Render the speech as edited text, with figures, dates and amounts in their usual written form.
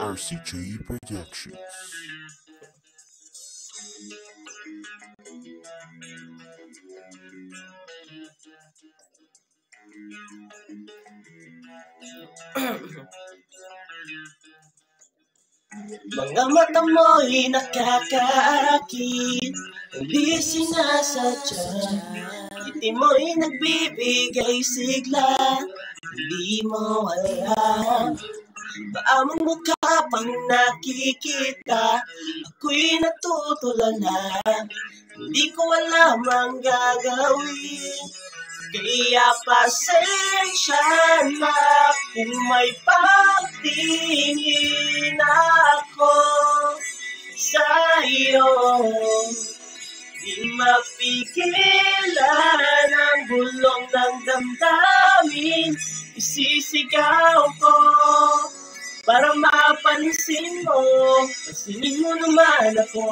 RCJ Productions. Mga mata mo'y nakakaakit, hindi sinasadya. Ngiti mo'y nagbibigay sigla, hindi mo alam. Paa mong mukha pang nakikita, ako'y natutulala. Hindi ko alam ang gagawin, kaya pasensya na kung may pagtingin ako sa'yo. Di mapigilan ang bulong ng damdamin, isisigaw ko para mapansin mo, pansinin mo naman ako.